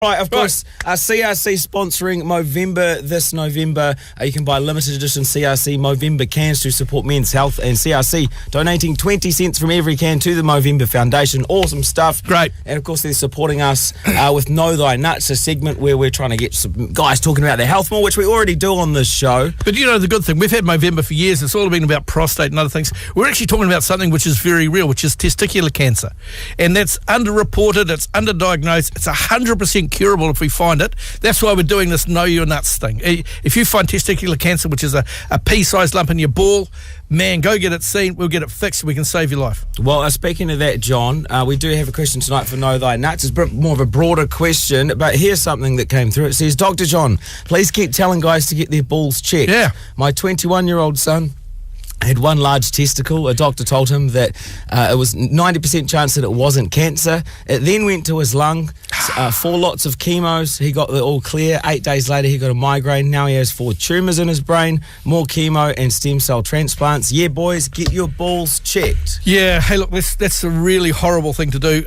Right, of course, CRC sponsoring Movember this November. You can buy limited edition CRC Movember cans to support men's health, and CRC donating 20 cents from every can to the Movember Foundation. Awesome stuff. Great. And of course, they're supporting us with Know Thy Nuts, a segment where we're trying to get some guys talking about their health more, which we already do on this show. But you know the good thing, we've had Movember for years. It's all been about prostate and other things. We're actually talking about something which is very real, which is testicular cancer. And that's underreported, it's underdiagnosed, it's 100% curable if we find it. That's why we're doing this Know Your Nuts thing. If you find testicular cancer, which is a pea-sized lump in your ball, man, go get it seen. We'll get it fixed. We can save your life. Well, speaking of that, John, we do have a question tonight for Know Thy Nuts. It's more of a broader question, but here's something that came through. It says, Dr. John, please keep telling guys to get their balls checked. Yeah. My 21-year-old son had one large testicle. A doctor told him that it was 90% chance that it wasn't cancer. It then went to his lung, 4 lots of chemos. He got the all clear. 8 days later, he got a migraine. Now he has 4 tumours in his brain, more chemo and stem cell transplants. Yeah, boys, get your balls checked. Yeah, hey, look, that's a really horrible thing to do.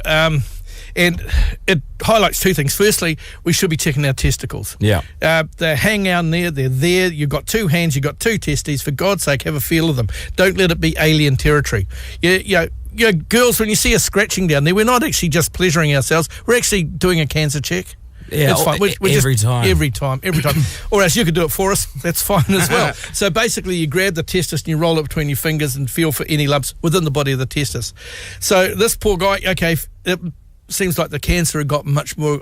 And it highlights 2 things. Firstly, we should be checking our testicles. Yeah. They hang out there, they're there. You've got 2 hands, you've got 2 testes. For God's sake, have a feel of them. Don't let it be alien territory. You know, girls, when you see us scratching down there, we're not actually just pleasuring ourselves. We're actually doing a cancer check. Yeah, it's fine. every time. Every time. Or else you could do it for us. That's fine as well. So basically, you grab the testis and you roll it between your fingers and feel for any lumps within the body of the testis. So this poor guy, okay, it seems like the cancer had got much more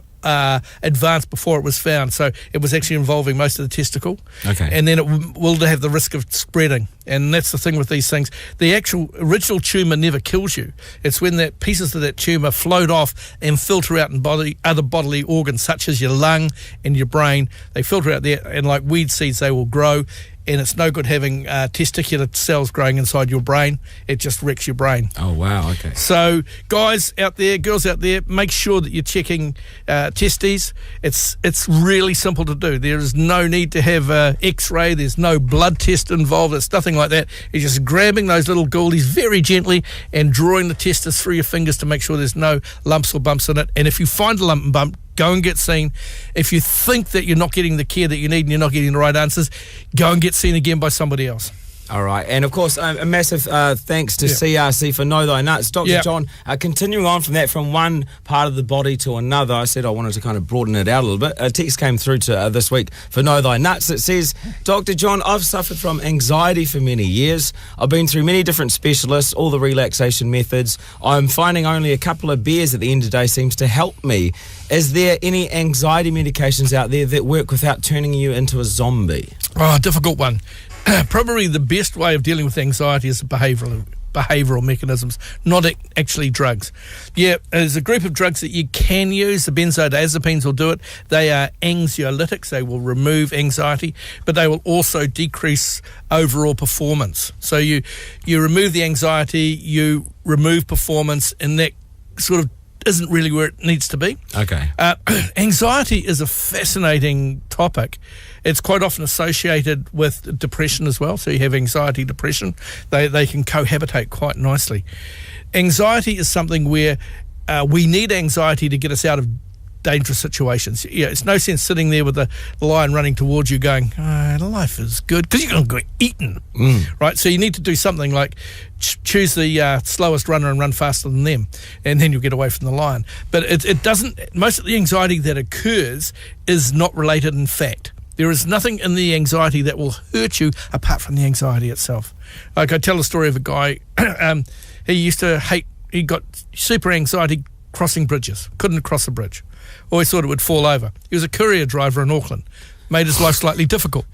advanced before it was found. So it was actually involving most of the testicle. Okay. And then it will have the risk of spreading. And that's the thing with these things. The actual original tumour never kills you. It's when that pieces of that tumour float off and filter out in other bodily organs, such as your lung and your brain. They filter out there, and like weed seeds, they will grow. And it's no good having testicular cells growing inside your brain. It just wrecks your brain. Oh, wow, okay. So, guys out there, girls out there, make sure that you're checking testes. It's really simple to do. There is no need to have an X-ray. There's no blood test involved. It's nothing like that. You're just grabbing those little goalies very gently and drawing the testis through your fingers to make sure there's no lumps or bumps in it. And if you find a lump and bump, go and get seen. If you think that you're not getting the care that you need and you're not getting the right answers, go and get seen again by somebody else. All right, and of course, a massive thanks to CRC for Know Thy Nuts. Dr. John, continuing on from that, from one part of the body to another, I said I wanted to kind of broaden it out a little bit. A text came through to this week for Know Thy Nuts. It says, Dr. John, I've suffered from anxiety for many years. I've been through many different specialists, all the relaxation methods. I'm finding only a couple of beers at the end of the day seems to help me. Is there any anxiety medications out there that work without turning you into a zombie? Oh, difficult one. Probably the best way of dealing with anxiety is behavioural mechanisms, not actually drugs. Yeah, there's a group of drugs that you can use. The benzodiazepines will do it. They are anxiolytics. They will remove anxiety, but they will also decrease overall performance. So you remove the anxiety, you remove performance, and that sort of isn't really where it needs to be. Okay. Anxiety is a fascinating topic. It's quite often associated with depression as well. So you have anxiety, depression. They can cohabitate quite nicely. Anxiety is something where we need anxiety to get us out of dangerous situations. Yeah, it's no sense sitting there with the lion running towards you going, life is good, because you're going to get eaten, right? So you need to do something like choose the slowest runner and run faster than them, and then you'll get away from the lion. But it doesn't, most of the anxiety that occurs is not related in fact. There is nothing in the anxiety that will hurt you apart from the anxiety itself. Like I tell the story of a guy, he got super anxiety crossing bridges, couldn't cross a bridge. Always thought it would fall over. He was a courier driver in Auckland. Made his life slightly difficult,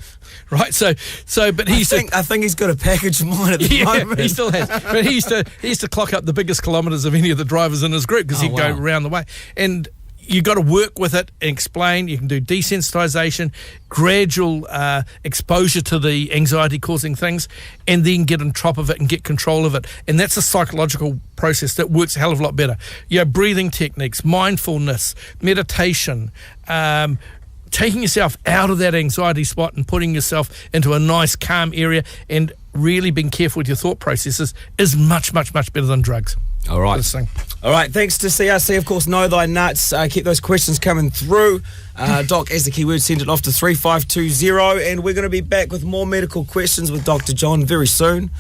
right? But he I think he's got a package of mine at the moment. He still has. But he used to clock up the biggest kilometres of any of the drivers in his group because he'd go around the way. And you got to work with it and explain. You can do desensitisation, gradual exposure to the anxiety-causing things, and then get on top of it and get control of it. And that's a psychological process that works a hell of a lot better. Breathing techniques, mindfulness, meditation, taking yourself out of that anxiety spot and putting yourself into a nice, calm area and really being careful with your thought processes is much, much, much better than drugs. All right. This thing. All right, thanks to CRC, of course, Know Thy Nuts. Keep those questions coming through. Doc, as the keyword, send it off to 3520, and we're going to be back with more medical questions with Dr. John very soon.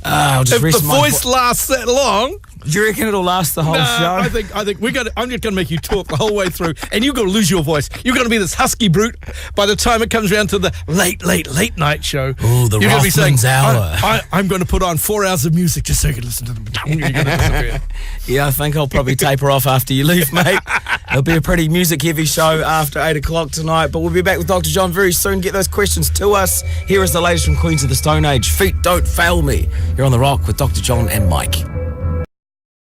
I'll just if the voice lasts that long, do you reckon it'll last the whole show? I think I'm just going to make you talk the whole way through, and you're going to lose your voice. You're going to be this husky brute by the time it comes around to the late night show. Oh, the Rothman's hour. I'm going to put on 4 hours of music just so you can listen to them. Yeah, I think I'll probably taper off after you leave, mate. It'll be a pretty music-heavy show after 8 o'clock tonight, but we'll be back with Dr. John very soon. Get those questions to us. Here is the latest from Queens of the Stone Age. Feet Don't Fail Me. You're on The Rock with Dr. John and Mike.